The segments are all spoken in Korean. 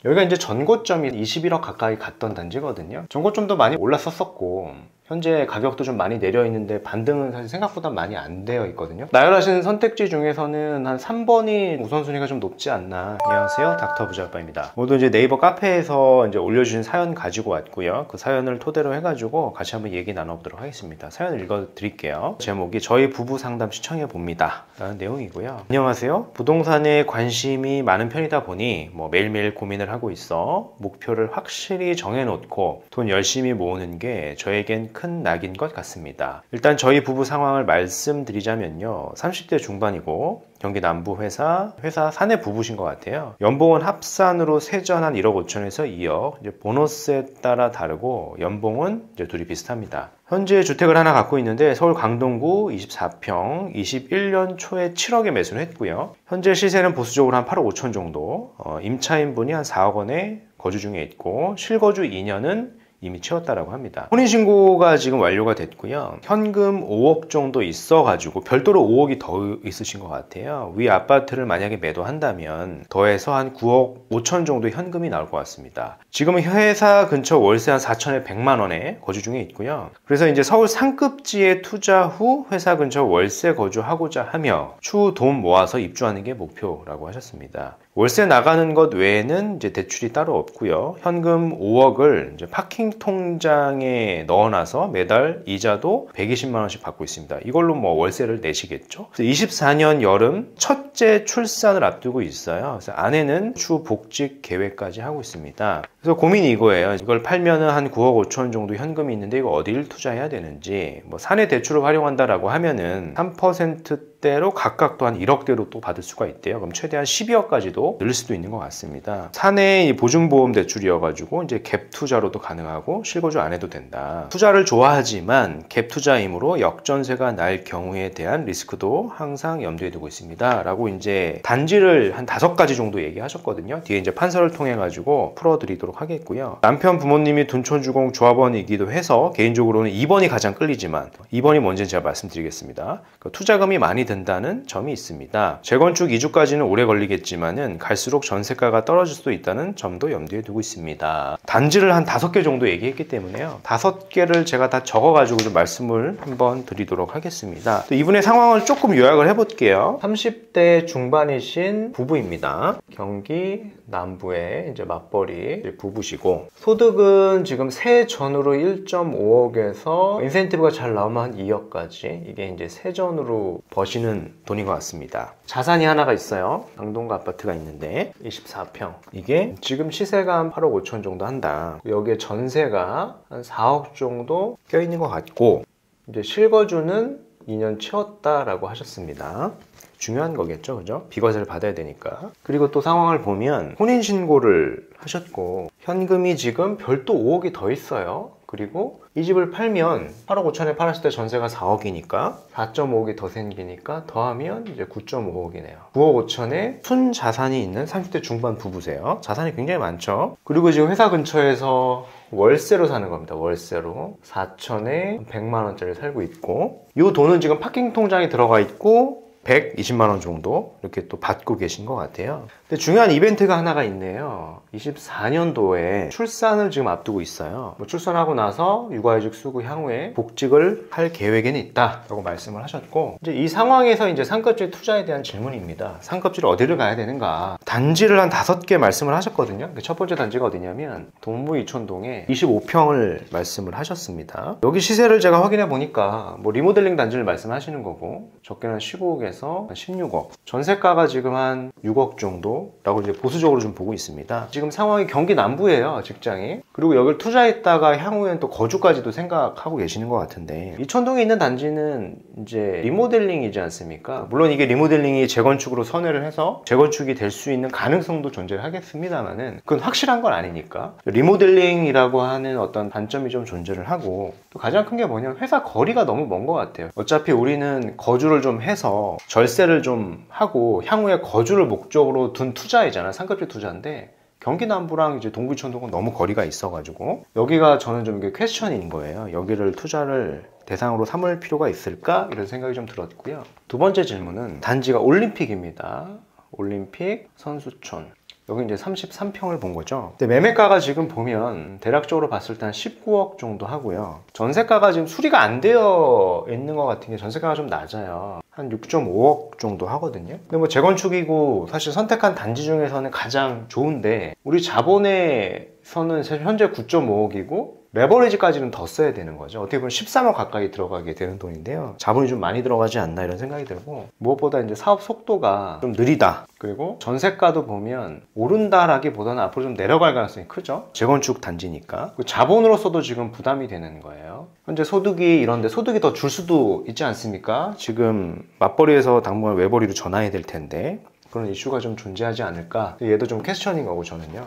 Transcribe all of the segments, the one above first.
여기가 이제 전고점이 21억 가까이 갔던 단지거든요. 전고점도 많이 올랐었었고 현재 가격도 좀 많이 내려 있는데 반등은 사실 생각보다 많이 안 되어 있거든요. 나열하시는 선택지 중에서는 한 3번이 우선순위가 좀 높지 않나. 안녕하세요, 닥터 부자아빠입니다. 모두 이제 네이버 카페에서 이제 올려주신 사연 가지고 왔고요. 그 사연을 토대로 해가지고 같이 한번 얘기 나눠보도록 하겠습니다. 사연을 읽어드릴게요. 제목이 저희 부부 상담 시청해 봅니다 라는 내용이고요. 안녕하세요. 부동산에 관심이 많은 편이다 보니 매일매일 고민을 하고 있어 목표를 확실히 정해놓고 돈 열심히 모으는 게 저에겐 큰 낙인 것 같습니다. 일단 저희 부부 상황을 말씀드리자면요. 30대 중반이고 경기 남부 회사 사내 부부신 것 같아요. 연봉은 합산으로 세전 한 1억 5천에서 2억, 이제 보너스에 따라 다르고 연봉은 이제 둘이 비슷합니다. 현재 주택을 하나 갖고 있는데 서울 강동구 24평 21년 초에 7억에 매수를 했고요. 현재 시세는 보수적으로 한 8억 5천 정도, 임차인분이 한 4억 원에 거주 중에 있고 실거주 2년은 이미 채웠다라고 합니다. 혼인신고가 지금 완료가 됐고요. 현금 5억 정도 있어가지고 별도로 5억이 더 있으신 것 같아요. 위 아파트를 만약에 매도한다면 더해서 한 9억 5천 정도 현금이 나올 것 같습니다. 지금은 회사 근처 월세 한 4천에 100만 원에 거주 중에 있고요. 그래서 이제 서울 상급지에 투자 후 회사 근처 월세 거주하고자 하며 추후 돈 모아서 입주하는 게 목표라고 하셨습니다. 월세 나가는 것 외에는 이제 대출이 따로 없고요. 현금 5억을 이제 파킹 통장에 넣어놔서 매달 이자도 120만 원씩 받고 있습니다. 이걸로 월세를 내시겠죠. 24년 여름 첫째 출산을 앞두고 있어요. 그래서 아내는 추후 복직 계획까지 하고 있습니다. 그래서 고민이 이거예요. 이걸 팔면은 한 9억 5천 정도 현금이 있는데 이거 어디를 투자해야 되는지. 사내 대출을 활용한다라고 하면은 3%대로 각각 또 한 1억대로 또 받을 수가 있대요. 그럼 최대한 12억까지도 늘릴 수도 있는 것 같습니다. 사내 보증보험 대출이어가지고 이제 갭 투자로도 가능하고 실거주 안 해도 된다. 투자를 좋아하지만 갭 투자이므로 역전세가 날 경우에 대한 리스크도 항상 염두에 두고 있습니다. 라고 이제 단지를 한 5가지 정도 얘기하셨거든요. 뒤에 이제 판서를 통해 가지고 풀어드리도록 하겠고요. 남편 부모님이 둔촌주공 조합원이기도 해서 개인적으로는 2번이 가장 끌리지만 2번이 뭔지는 제가 말씀드리겠습니다. 투자금이 많이 든다는 점이 있습니다. 재건축 이주까지는 오래 걸리겠지만은 갈수록 전세가가 떨어질 수도 있다는 점도 염두에 두고 있습니다. 단지를 한 5개 정도 얘기했기 때문에요. 5개를 제가 다 적어가지고 좀 말씀을 한번 드리도록 하겠습니다. 또 이분의 상황을 조금 요약을 해볼게요. 30대 중반이신 부부입니다. 경기 남부에 이제 맞벌이 부부시고 소득은 지금 세전으로 1.5억에서 인센티브가 잘 나오면 한 2억까지 이게 이제 세전으로 버시는 돈인 것 같습니다. 자산이 하나가 있어요. 강동구 아파트가 있는데 24평 이게 지금 시세가 한 8억 5천 정도 한다. 여기에 전세가 한 4억 정도 껴있는 것 같고 이제 실거주는 2년 채웠다라고 하셨습니다. 중요한 거겠죠, 그죠? 비과세를 받아야 되니까. 그리고 또 상황을 보면 혼인신고를 하셨고 현금이 지금 별도 5억이 더 있어요. 그리고 이 집을 팔면 8억 5천에 팔았을 때 전세가 4억이니까 4.5억이 더 생기니까 더하면 이제 9.5억이네요. 9억 5천에 순자산이 있는 30대 중반 부부세요. 자산이 굉장히 많죠. 그리고 지금 회사 근처에서 월세로 사는 겁니다. 월세로 4천에 100만 원짜리 살고 있고 이 돈은 지금 파킹 통장에 들어가 있고 120만 원 정도 이렇게 또 받고 계신 것 같아요. 근데 중요한 이벤트가 하나가 있네요. 24년도에 출산을 지금 앞두고 있어요. 출산하고 나서 육아휴직 수구 향후에 복직을 할 계획에는 있다라고 말씀을 하셨고 이제 이 상황에서 이제 상급지 투자에 대한 질문입니다. 상급지를 어디를 가야 되는가? 단지를 한 5개 말씀을 하셨거든요. 첫 번째 단지가 어디냐면 동부 이촌동에 25평을 말씀을 하셨습니다. 여기 시세를 제가 확인해 보니까 리모델링 단지를 말씀하시는 거고 적게는 15억에서 16억 전세가가 지금 한 6억 정도라고 이제 보수적으로 좀 보고 있습니다. 지금 상황이 경기 남부예요, 직장이. 그리고 여기를 투자했다가 향후엔 또 거주까지도 생각하고 계시는 것 같은데 이촌동에 있는 단지는 이제 리모델링이지 않습니까? 물론 이게 리모델링이 재건축으로 선회를 해서 재건축이 될 수 있는 가능성도 존재를 하겠습니다만은 그건 확실한 건 아니니까 리모델링이라고 하는 어떤 단점이 좀 존재를 하고 또 가장 큰 게 뭐냐면 회사 거리가 너무 먼 것 같아요. 어차피 우리는 거주를 좀 해서 절세를 좀 하고 향후에 거주를 목적으로 둔 투자이잖아요. 상급지 투자인데 경기 남부랑 이제 동부 이촌동은 너무 거리가 있어가지고 여기가 저는 좀 이게 퀘스천인 거예요. 여기를 투자를 대상으로 삼을 필요가 있을까? 이런 생각이 좀 들었고요. 두 번째 질문은 단지가 올림픽입니다. 올림픽 선수촌 여기 이제 33평을 본 거죠. 근데 매매가가 지금 보면 대략적으로 봤을 때 한 19억 정도 하고요. 전세가가 지금 수리가 안 되어 있는 것 같은 게 전세가가 좀 낮아요. 한 6.5억 정도 하거든요. 근데 뭐 재건축이고 사실 선택한 단지 중에서는 가장 좋은데 우리 자본에서는 사실 현재 9.5억이고 레버리지까지는 더 써야 되는 거죠. 어떻게 보면 13억 가까이 들어가게 되는 돈인데요. 자본이 좀 많이 들어가지 않나 이런 생각이 들고, 무엇보다 이제 사업 속도가 좀 느리다. 그리고 전세가도 보면 오른다라기보다는 앞으로 좀 내려갈 가능성이 크죠. 재건축 단지니까. 자본으로서도 지금 부담이 되는 거예요. 현재 소득이 이런데 소득이 더 줄 수도 있지 않습니까? 지금 맞벌이에서 당분간 외벌이로 전환이 될 텐데 그런 이슈가 좀 존재하지 않을까. 얘도 좀 퀘스천인 거고 저는요.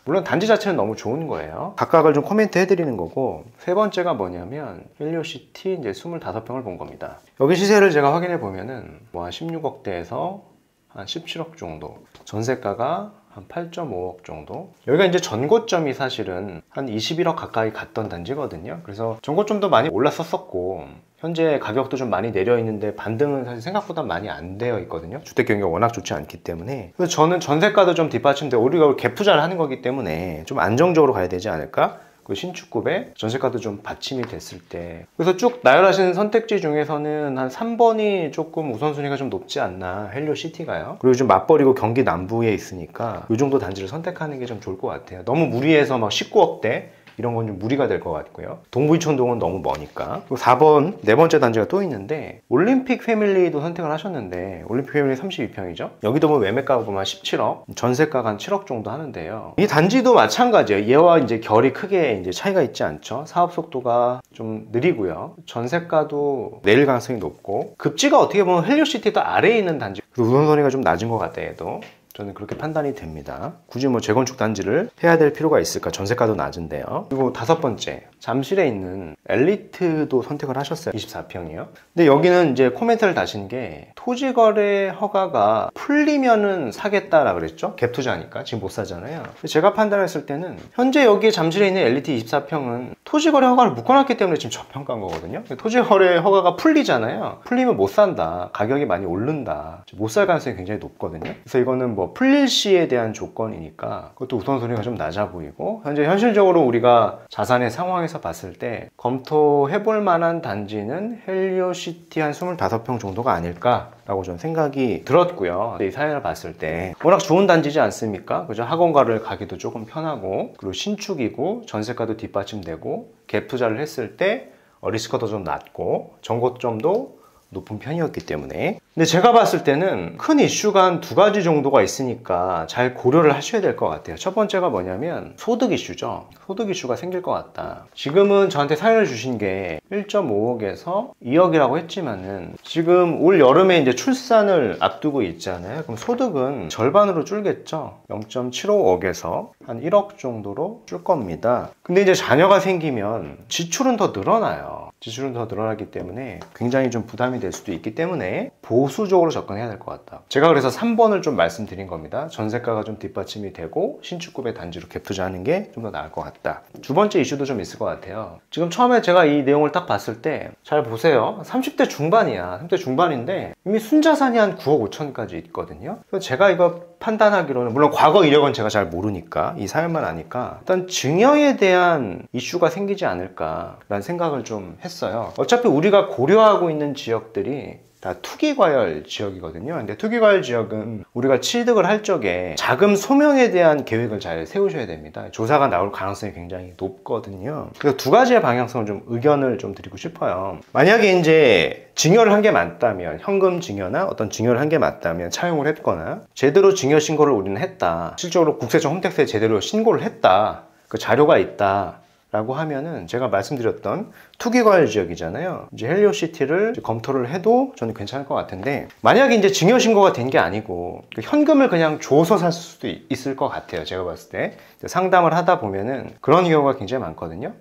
물론 단지 자체는 너무 좋은 거예요. 각각을 좀 코멘트 해드리는 거고, 세 번째가 뭐냐면 헬리오시티 이제 25평을 본 겁니다. 여기 시세를 제가 확인해 보면은 뭐 한 16억대에서 한 17억 정도, 전세가가 한 8.5억 정도. 여기가 이제 전고점이 사실은 한 21억 가까이 갔던 단지거든요. 그래서 전고점도 많이 올랐었고 현재 가격도 좀 많이 내려 있는데 반등은 사실 생각보다 많이 안 되어 있거든요. 주택 경기가 워낙 좋지 않기 때문에. 그래서 저는 전세가도 좀 뒷받침돼, 우리가 갭 투자를 하는 거기 때문에 좀 안정적으로 가야 되지 않을까? 그 신축급에 전세가도 좀 받침이 됐을 때. 그래서 쭉 나열하신 선택지 중에서는 한 3번이 조금 우선순위가 좀 높지 않나, 헬리오시티가요. 그리고 좀 맞벌이고 경기 남부에 있으니까 이 정도 단지를 선택하는 게 좀 좋을 것 같아요. 너무 무리해서 막 19억대 이런 건 좀 무리가 될 것 같고요. 동부이촌동은 너무 머니까. 그리고 4번, 네 번째 단지가 또 있는데 올림픽 패밀리도 선택을 하셨는데, 올림픽 패밀리 32평이죠. 여기도 뭐 매매가가 보면 17억, 전세가가 한 7억 정도 하는데요. 이 단지도 마찬가지예요. 얘와 이제 결이 크게 이제 차이가 있지 않죠. 사업 속도가 좀 느리고요. 전세가도 내릴 가능성이 높고, 급지가 어떻게 보면 헬리오시티도 아래에 있는 단지. 그리고 우선순위가 좀 낮은 것 같아요, 얘도. 저는 그렇게 판단이 됩니다. 굳이 뭐 재건축 단지를 해야 될 필요가 있을까? 전세가도 낮은데요. 그리고 다섯 번째, 잠실에 있는 엘리트도 선택을 하셨어요. 24평이요. 근데 여기는 이제 코멘트를 다신 게 토지거래 허가가 풀리면은 사겠다라 그랬죠. 갭 투자니까 지금 못 사잖아요. 제가 판단했을 때는 현재 여기 잠실에 있는 엘리트 24평은 토지거래 허가를 묶어놨기 때문에 지금 저평가한 거거든요. 토지거래 허가가 풀리잖아요. 풀리면 못 산다, 가격이 많이 오른다, 못 살 가능성이 굉장히 높거든요. 그래서 이거는 뭐 풀릴 시에 대한 조건이니까 그것도 우선순위가 좀 낮아 보이고, 현재 현실적으로 우리가 자산의 상황에서 봤을 때 검토해 볼 만한 단지는 헬리오시티 한 25평 정도가 아닐까라고 좀 생각이 들었고요. 이 사연을 봤을 때 워낙 좋은 단지지 않습니까? 그죠? 학원가를 가기도 조금 편하고, 그리고 신축이고 전세가도 뒷받침되고, 갭 투자를 했을 때 리스크도 좀 낮고 정고점도 높은 편이었기 때문에. 근데 제가 봤을 때는 큰 이슈가 한 두 가지 정도가 있으니까 잘 고려를 하셔야 될 것 같아요. 첫 번째가 뭐냐면 소득 이슈죠. 소득 이슈가 생길 것 같다. 지금은 저한테 사연을 주신 게 1.5억에서 2억이라고 했지만은 지금 올 여름에 이제 출산을 앞두고 있잖아요. 그럼 소득은 절반으로 줄겠죠. 0.75억에서 한 1억 정도로 줄 겁니다. 근데 이제 자녀가 생기면 지출은 더 늘어나요. 지출은 더 늘어나기 때문에 굉장히 좀 부담이 될 수도 있기 때문에 보수적으로 접근해야 될 것 같다. 제가 그래서 3번을 좀 말씀드린 겁니다. 전세가가 좀 뒷받침이 되고 신축급의 단지로 갭 투자하는 게 좀 더 나을 것 같다. 두 번째 이슈도 좀 있을 것 같아요. 지금 처음에 제가 이 내용을 딱 봤을 때 잘 보세요. 30대 중반이야. 30대 중반인데 이미 순자산이 한 9억 5천까지 있거든요. 그래서 제가 이거 판단하기로는, 물론 과거 이력은 제가 잘 모르니까, 이 사연만 아니까 일단 증여에 대한 이슈가 생기지 않을까라는 생각을 좀 했어요. 어차피 우리가 고려하고 있는 지역들이 다 투기과열 지역이거든요. 근데 투기과열 지역은 우리가 취득을 할 적에 자금 소명에 대한 계획을 잘 세우셔야 됩니다. 조사가 나올 가능성이 굉장히 높거든요. 그래서 두 가지의 방향성을 좀 의견을 좀 드리고 싶어요. 만약에 이제 증여를 한 게 맞다면, 현금 증여나 어떤 증여를 한 게 맞다면 차용을 했거나, 제대로 증여 신고를 우리는 했다, 실적으로 국세청 홈택스에 제대로 신고를 했다, 그 자료가 있다 라고 하면은, 제가 말씀드렸던 투기과열 지역이잖아요. 이제 헬리오시티를 검토를 해도 저는 괜찮을 것 같은데, 만약에 이제 증여 신고가 된 게 아니고 현금을 그냥 줘서 살 수도 있을 것 같아요. 제가 봤을 때 상담을 하다 보면은 그런 경우가 굉장히 많거든요.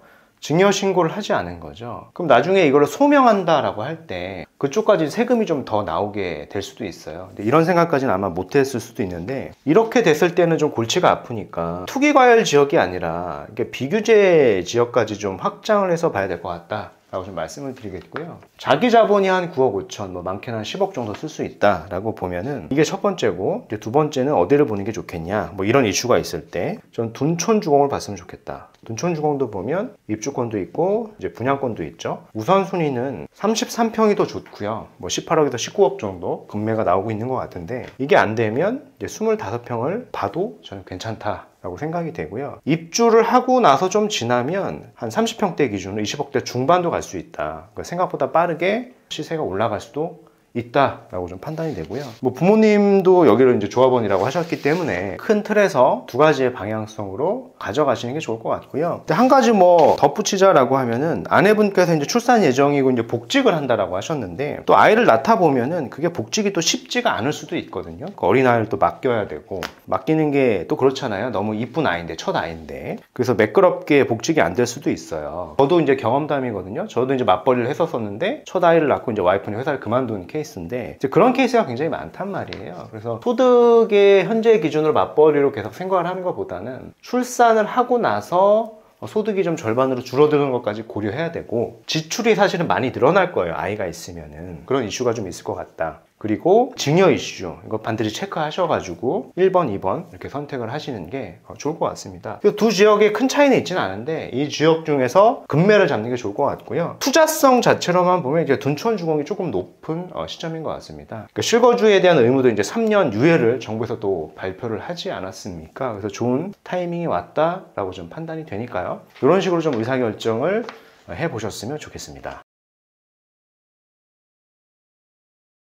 증여 신고를 하지 않은 거죠. 그럼 나중에 이걸 소명한다라고 할 때 그쪽까지 세금이 좀 더 나오게 될 수도 있어요. 근데 이런 생각까지는 아마 못했을 수도 있는데, 이렇게 됐을 때는 좀 골치가 아프니까 투기과열 지역이 아니라 이게 비규제 지역까지 좀 확장을 해서 봐야 될 것 같다 라고 좀 말씀을 드리겠고요. 자기 자본이 한 9억 5천, 뭐 많게는 한 10억 정도 쓸 수 있다라고 보면은 이게 첫 번째고, 이제 두 번째는 어디를 보는 게 좋겠냐, 뭐 이런 이슈가 있을 때 전 둔촌주공을 봤으면 좋겠다. 둔촌주공도 보면 입주권도 있고 이제 분양권도 있죠. 우선순위는 33평이 더 좋고요. 뭐 18억에서 19억 정도 금매가 나오고 있는 것 같은데, 이게 안 되면 이제 25평을 봐도 저는 괜찮다 라고 생각이 되고요. 입주를 하고 나서 좀 지나면 한 30평대 기준으로 20억대 중반도 갈 수 있다. 그러니까 생각보다 빠르게 시세가 올라갈 수도 있다라고 좀 판단이 되고요. 뭐 부모님도 여기를 이제 조합원이라고 하셨기 때문에 큰 틀에서 두 가지의 방향성으로 가져가시는 게 좋을 것 같고요. 한 가지 뭐 덧붙이자라고 하면은, 아내분께서 이제 출산 예정이고 이제 복직을 한다라고 하셨는데, 또 아이를 낳다 보면은 그게 복직이 또 쉽지가 않을 수도 있거든요. 그 어린아이를 또 맡겨야 되고, 맡기는 게 또 그렇잖아요. 너무 이쁜 아이인데, 첫 아이인데. 그래서 매끄럽게 복직이 안 될 수도 있어요. 저도 이제 경험담이거든요. 저도 이제 맞벌이를 했었었는데 첫 아이를 낳고 이제 와이프는 회사를 그만둔 케이스인데, 이제 그런 케이스가 굉장히 많단 말이에요. 그래서 소득의 현재 기준으로 맞벌이로 계속 생각을 하는 것보다는 출산을 하고 나서 소득이 좀 절반으로 줄어드는 것까지 고려해야 되고, 지출이 사실은 많이 늘어날 거예요. 아이가 있으면은. 그런 이슈가 좀 있을 것 같다. 그리고 증여 이슈, 이거 반드시 체크하셔가지고 1번, 2번 이렇게 선택을 하시는 게 좋을 것 같습니다. 두 지역에 큰 차이는 있지는 않은데 이 지역 중에서 금매를 잡는 게 좋을 것 같고요. 투자성 자체로만 보면 이제 둔촌주공이 조금 높은 시점인 것 같습니다. 그러니까 실거주에 대한 의무도 이제 3년 유예를 정부에서 또 발표를 하지 않았습니까? 그래서 좋은 타이밍이 왔다라고 좀 판단이 되니까요. 이런 식으로 좀 의사결정을 해보셨으면 좋겠습니다.